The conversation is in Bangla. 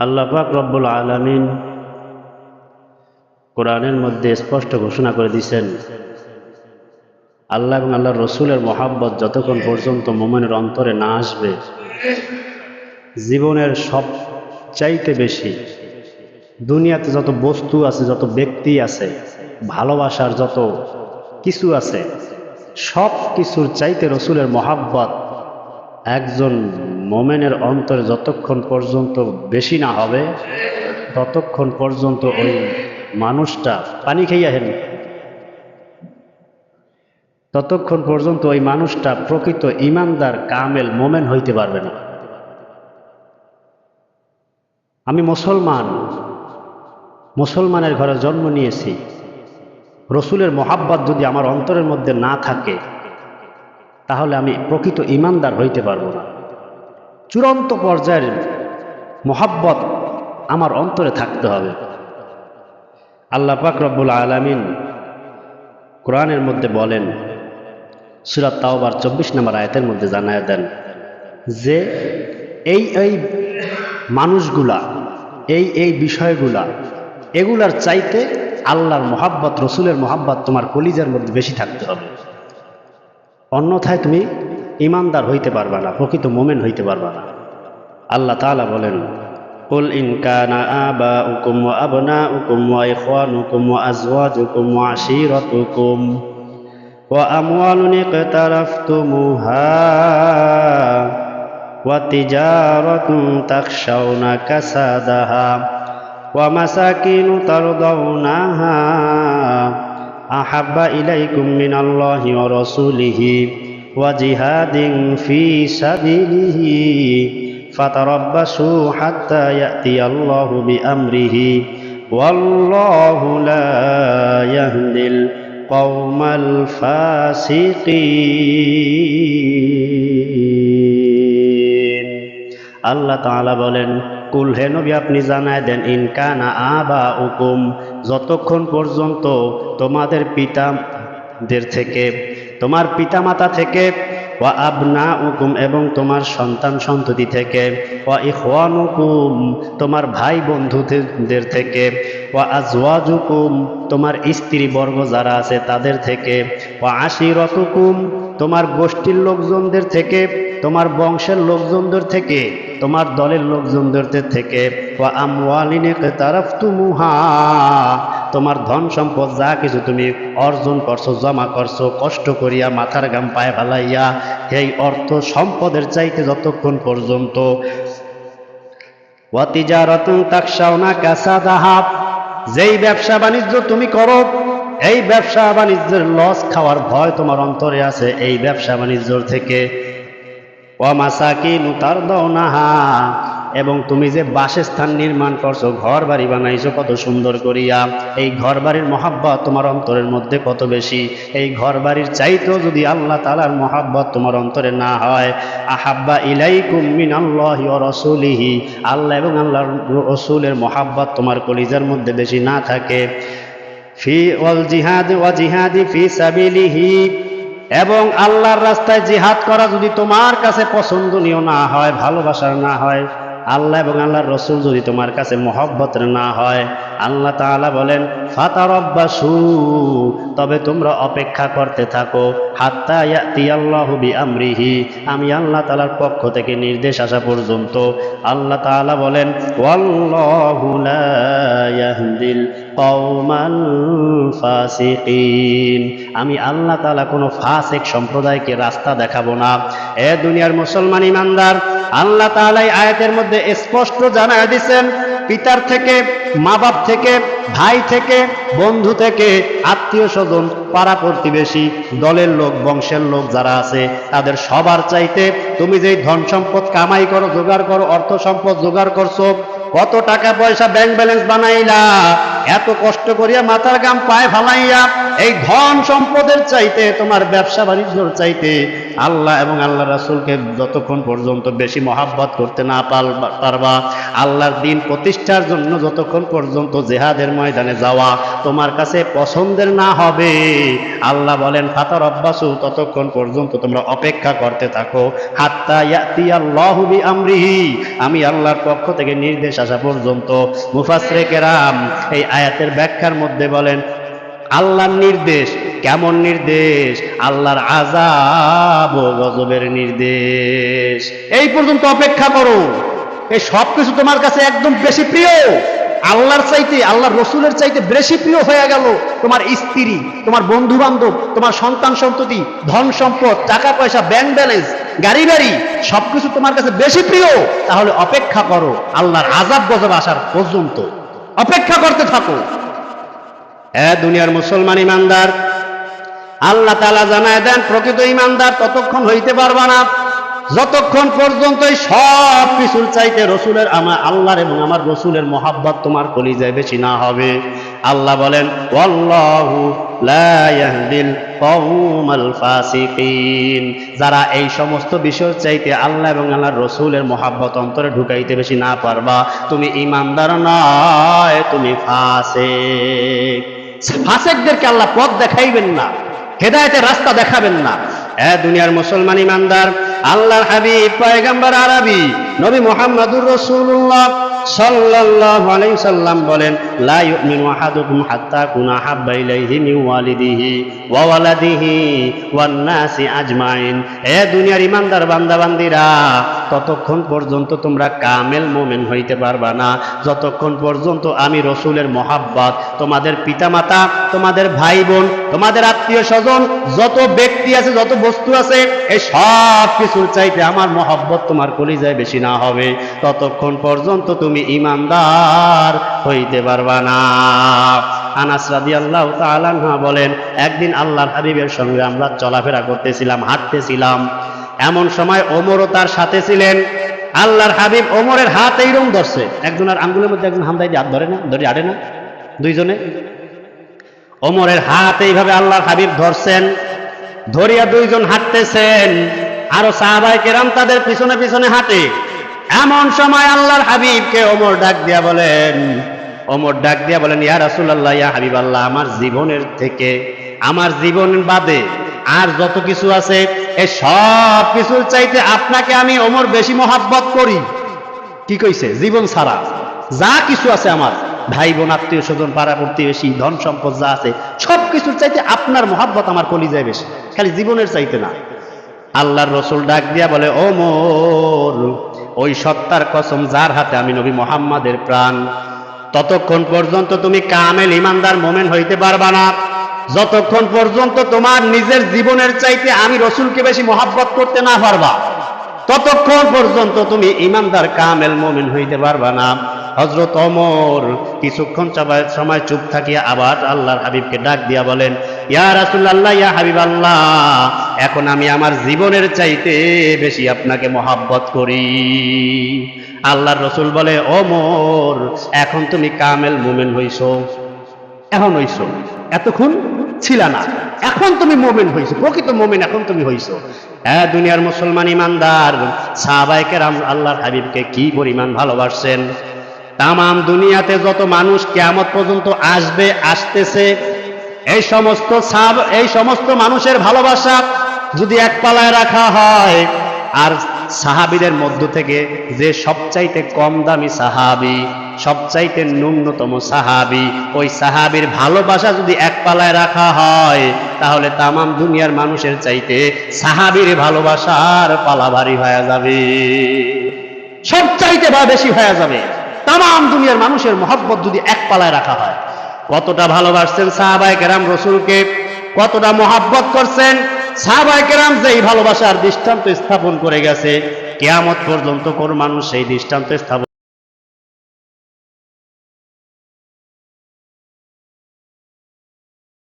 আল্লাহ পাক রব্বুল আলামিন কোরআনের মধ্যে স্পষ্ট ঘোষণা করে দিয়েছেন, আল্লাহ এবং আল্লাহর রসুলের মহাব্বত যতক্ষণ পর্যন্ত মুমিনের অন্তরে না আসবে, জীবনের সব চাইতে বেশি দুনিয়াতে যত বস্তু আছে, যত ব্যক্তি আছে, ভালোবাসার যত কিছু আছে, সব কিছুর চাইতে রসুলের মহাব্বত একজন মোমেনের অন্তরে যতক্ষণ পর্যন্ত বেশি না হবে, ততক্ষণ পর্যন্ত ওই মানুষটা পানি খাইয়া হেন, ততক্ষণ পর্যন্ত ওই মানুষটা প্রকৃত ইমানদার কামেল মোমেন হইতে পারবে না। আমি মুসলমানের ঘরে জন্ম নিয়েছি, রসুলের মহাব্বত যদি আমার অন্তরের মধ্যে না থাকে, তাহলে আমি প্রকৃত ইমানদার হইতে পারবো না। চূড়ান্ত পর্যায়ের মহাব্বত আমার অন্তরে থাকতে হবে। আল্লাহ পাক রব্বুল আলামিন কোরআনের মধ্যে বলেন, সূরা তাওবার 24 নম্বর আয়াতের মধ্যে জানায় দেন যে এই মানুষগুলা, এই বিষয়গুলা, এগুলার চাইতে আল্লাহর মহাব্বত, রসুলের মহাব্বত তোমার কলিজার মধ্যে বেশি থাকতে হবে, অন্যথায় তুমি ইমানদার হইতে পারবা না, প্রকৃত মোমেন হইতে পারবা না। আল্লাহ তাআলা বলেন, কুল ইন কানা আবাউকুম ওয়া আবনাউকুম ওয়া ইখওয়ানুকুম ওয়া আজওয়াজুকুম ওয়া আশীরাতুকুম ওয়া আমওয়ালুন ইকতারাফতুমুহা ওয়া তিজারাতুন তাখশাউনা কাসাদাহা ওয়া মাসাকিনু তারদাউনাহা আহাব্বা ইলাইকুম মিনাল্লাহি ওয়া রাসূলিহি ওয়া জিহাদিন ফি সাবিলিহি ফাতারাব্বাসু হাত্তা ইয়াতিয়াল্লাহু বিআমরিহি ওয়াল্লাহু লা ইয়াহদিল কওমাল ফাসিকিন। আল্লাহ তাআলা বলেন, কুল হে নবী আপনি জানায় দেন, ইন কানা আবাউকুম, যতক্ষণ পর্যন্ত তোমাদের পিতাদের থেকে, তোমার পিতামাতা থেকে, ওয়া আবনাউকুম এবং তোমার সন্তান সন্ততি থেকে, ওয়া ইখওয়ানুকুম তোমার ভাই বন্ধুদের থেকে, ওয়া আজওয়াজুকুম তোমার স্ত্রী বর্গ যারা আছে তাদের থেকে, ওয়া আশিরাতুকুম তোমার গোষ্ঠীর লোকজনদের থেকে, তোমার বংশের লোকজনদের থেকে, তোমার দলের লোকজনদের থেকে, ওয়া আমওয়ালিন ইকতারাফতুমুহা তোমার ধন সম্পদ যা কিছু তুমি অর্জন করছো, জমা করছো, কষ্ট করিয়া মাথার ঘাম পায়ে ফেলাইয়া, এই অর্থ সম্পদের চাইতে যতক্ষণ পর্যন্ত, ওয়া তিজারাতুন তাখশাউনা কাসাদাহা যেই ব্যবসা বাণিজ্য তুমি করো, এই ব্যবসা বাণিজ্যের লস খাওয়ার ভয় তোমার অন্তরে আছে, এই ব্যবসা বাণিজ্যর থেকে, ওয়া মাসাকিনু তারদাউনাহা এবং তুমি যে বাসস্থান নির্মাণ করছো, ঘর বাড়ি বানাইছো কত সুন্দর করিয়া, এই ঘর বাড়ির মহাব্বত তোমার অন্তরের মধ্যে কত বেশি, এই ঘর বাড়ির চাইতেও যদি আল্লাহ তাআলার মহাব্বত তোমার অন্তরে না হয়, আহাব্বা ইলাইকুম মিনাল্লাহি ওয়া রাসূলিহি আল্লাহ এবং আল্লাহর রাসূলের মহাব্বত তোমার কলিজার মধ্যে বেশি না থাকে, ফি ওয়াল জিহাদ ওয়া জিহাদি ফি সাবিলিহি এবং আল্লাহর রাস্তায় জিহাদ করা যদি তোমার কাছে পছন্দনীয় না হয়, ভালোবাসার না হয়, আল্লাহ এবং আল্লাহর রসুল যদি তোমার কাছে মহব্বতের না হয়, আল্লাহ তাআলা বলেন, ফাতারাব্বাসু তবে তোমরা অপেক্ষা করতে থাকো, হাত্তা ইয়াতিয়াল্লাহু বিআমরিহি আমি আল্লাহ তাআলার পক্ষ থেকে নির্দেশ আসা পর্যন্ত। আল্লাহ তাআলা বলেন, ওয়াল্লাহু লা ইয়াহদিল কওমাল ফাসিকিন আমি আল্লাহ তাআলা কোনো ফাসিক সম্প্রদায়কে রাস্তা দেখাবো না। এ দুনিয়ার মুসলমান ইমানদার, আল্লাহ তাআলা এই আয়াতের মধ্যে স্পষ্ট জানায় দিয়েছেন, পিতার থেকে, মা বাপ থেকে, ভাই থেকে, বন্ধু থেকে, আত্মীয় স্বজন, পাড়া প্রতিবেশী, দলের লোক, বংশের লোক যারা আছে, তাদের সবার চাইতে তুমি যেই ধন সম্পদ কামাই করো, জোগাড় করো, অর্থ সম্পদ জোগাড় করছো, কত টাকা পয়সা ব্যাংক ব্যালেন্স বানাইলা, এত কষ্ট করিয়া মাথার ঘাম পায়ে ফালাইয়া, এই ধন সম্পদের চাইতে, তোমার ব্যবসা বাণিজ্যর চাইতে আল্লাহ এবং আল্লাহ রাসূলকে যতক্ষণ পর্যন্ত বেশি মহাব্বত করতে না পারবা, আল্লাহর দ্বীন প্রতিষ্ঠার জন্য যতক্ষণ পর্যন্ত জিহাদের ময়দানে যাওয়া তোমার কাছে পছন্দের না হবে, আল্লাহ বলেন ফাতারাব্বাসু ততক্ষণ পর্যন্ত তোমরা অপেক্ষা করতে থাকো, হাত্তা ইয়াতিয়াল্লাহু বিআমরিহি আমি আল্লাহর পক্ষ থেকে নির্দেশ আসা পর্যন্ত। মুফাসসিরে কেরাম এই আয়াতের ব্যাখ্যার মধ্যে বলেন আল্লাহর নির্দেশ কেমন নির্দেশ? আল্লাহর আযাব ও গজবের নির্দেশ। এই পর্যন্ত অপেক্ষা করো। এই সব কিছু তোমার কাছে একদম বেশি প্রিয়, আল্লাহর চাইতে, আল্লাহর রসুলের চাইতে বেশি প্রিয় হয়ে গেল তোমার স্ত্রী, তোমার বন্ধু বান্ধব, তোমার সন্তান সন্ততি, ধন সম্পদ, টাকা পয়সা, ব্যাংক ব্যালেন্স, গাড়ি বাড়ি, সবকিছু তোমার কাছে বেশি প্রিয়। তাহলে অপেক্ষা করো আল্লাহর আযাব গজব আসার পর্যন্ত, অপেক্ষা করতে থাকো। দুনিয়ার মুসলমান ইমানদার, আল্লাহ তাআলা জানায় দেন প্রকৃত ইমানদার ততক্ষণ হইতে পারবা না যতক্ষণ পর্যন্ত এই সব কিছুর চাইতে রসুলের, আমার আল্লাহর এবং আমার রসুলের মহাব্বত তোমার কলিজায় বেশি না হবে। আল্লাহ বলেন ওয়াল্লাহু লা ইয়াহদিল কওমাল ফাসিকিন, যারা এই সমস্ত বিষয়ের চাইতে আল্লাহ এবং আল্লাহর রসুলের মহাব্বত অন্তরে ঢুকাইতে বেশি না পারবা, তুমি ইমানদার নয়, তুমি ফাসিক। ফাসিকদেরকে আল্লাহ পথ দেখাইবেন না, হেদায়েতের রাস্তা দেখাবেন না। দুনিয়ার মুসলমান ইমানদার, আল্লাহর হাবিব পয়গম্বর আরবি নবী মুহাম্মদুর রাসূলুল্লাহ সাল্লাল্লাহু আলাইহি সাল্লাম বলেন লা ইউমিনু আহাদুকুম হাত্তা কুনা হাব্বা ইলাইহি মিন ওয়ালিদিহি ওয়া ওয়ালাদিহি ওয়ান নাসি আজমাইন। দুনিয়ার ইমানদার বান্দা বান্দীরা, ততক্ষণ পর্যন্ত তোমরা কামেল মুমিন হইতে পারবা না যতক্ষণ পর্যন্ত আমি রসুলের মহাব্বত, তোমাদের পিতামাতা, তোমাদের ভাই বোন, তোমাদের আত্মীয় স্বজন, যত ব্যক্তি আছে, যত বস্তু আছে, এই সব কিছুর চাইতে আমার মহব্বত তোমার কলিজায় বেশি না হবে, ততক্ষণ পর্যন্ত তুমি ঈমানদার হইতে পারবা না। আনাস রাদিয়াল্লাহু তাআলা আনহু বলেন একদিন আল্লাহর হাবিবের সঙ্গে আমরা চলাফেরা করতেছিলাম, হাঁটতেছিলাম, এমন সময় ওমরও তার সাথে ছিলেন। আল্লাহর হাবিব ওমরের হাত এইরকম ধরছে, একজনের আঙ্গুলের মধ্যে একজন হামদাই হাত ধরে না, ধরে আড়ে না, দুইজনে ওমরের হাত এইভাবে আল্লাহর হাবিব ধরছেন, ধরিয়া দুইজন হাঁটতেছেন, আরো সাহাবায়ে কেরাম তাদের পিছনে পিছনে হাঁটে। এমন সময় আল্লাহর হাবিবকে ওমর ডাক দিয়া বলেন ইয়া রাসূলুল্লাহ, ইয়া হাবিবাল্লাহ, আমার জীবনের থেকে, আমার জীবন বাদে আর যত কিছু আছে এই সব কিছুর চাইতে আপনাকে আমি ওমর বেশি মহব্বত করি। কি কইছে? জীবন ছাড়া যা কিছু আছে আমার, ভাই বোন, আত্মীয় স্বজন, পাড়া প্রতিবেশী, ধন সম্পদ যা আছে সব কিছুর চাইতে আপনার মহব্বত আমার কলিজায় বেশি, খালি জীবনের চাইতে না। আল্লাহর রসুল ডাক দিয়া বলে ওমর, ওই সত্তার কসম যার হাতে আমি নবী মুহাম্মাদের প্রাণ, ততক্ষণ পর্যন্ত তুমি কামেল ইমানদার মোমেন হইতে পারবা না যতক্ষণ পর্যন্ত তোমার নিজের জীবনের চাইতে আমি রসুলকে বেশি মহব্বত করতে না পারবা, ততক্ষণ পর্যন্ত তুমি ইমানদার কামেল মোমেন হইতে পারবা না। হযরত ওমর কিছুক্ষণ সময় চুপ থাকিয়া আবার আল্লাহর হাবিবকে ডাক দিয়া বলেন ইয়া রাসূলুল্লাহ, ইয়া হাবিবাল্লাহ, এখন আমি আমার জীবনের চাইতে বেশি আপনাকে মহব্বত করি। আল্লাহর রসুল বলে ওমর, এখন তুমি কামেল মুমিন হইছো, এখন হইছো, এতক্ষণ ছিল না, এখন তুমি মুমিন হইছো, প্রকৃত মুমিন এখন তুমি হইছো। দুনিয়ার মুসলমান ইমানদার, সাহাবায়ে কেরাম আল্লাহর হাবিবকে কি পরিমাণ ভালোবাসছেন। তাম দুনিয়াতে যত মানুষ কিয়ামত পর্যন্ত আসবে, আসতেছে, এই সমস্ত মানুষের ভালোবাসা যদি এক পালায় রাখা হয়, আর সাহাবীদের মধ্য থেকে যে সবচাইতে কম দামি সাহাবী, সবচাইতে ন্যূনতম সাহাবী, ওই সাহাবীর ভালোবাসা যদি এক পালায় রাখা হয়, তাহলে তামাম দুনিয়ার মানুষের চাইতে সাহাবীর ভালোবাসার পালা ভারী হয়ে যাবে, সবচাইতে বেশি হয়ে যাবে। তামাম দুনিয়ার মানুষের মহব্বত যদি এক পালায় রাখা হয়, কতটা ভালোবাসছেন সাহাবায়ে কেরাম রসুলকে, কতটা মহব্বত করছেন সাহাবায়ে কেরাম, যেই ভালোবাসার দৃষ্টান্ত স্থাপন করে গেছে, কিয়ামত পর্যন্ত কোন মানুষ সেই দৃষ্টান্ত স্থাপন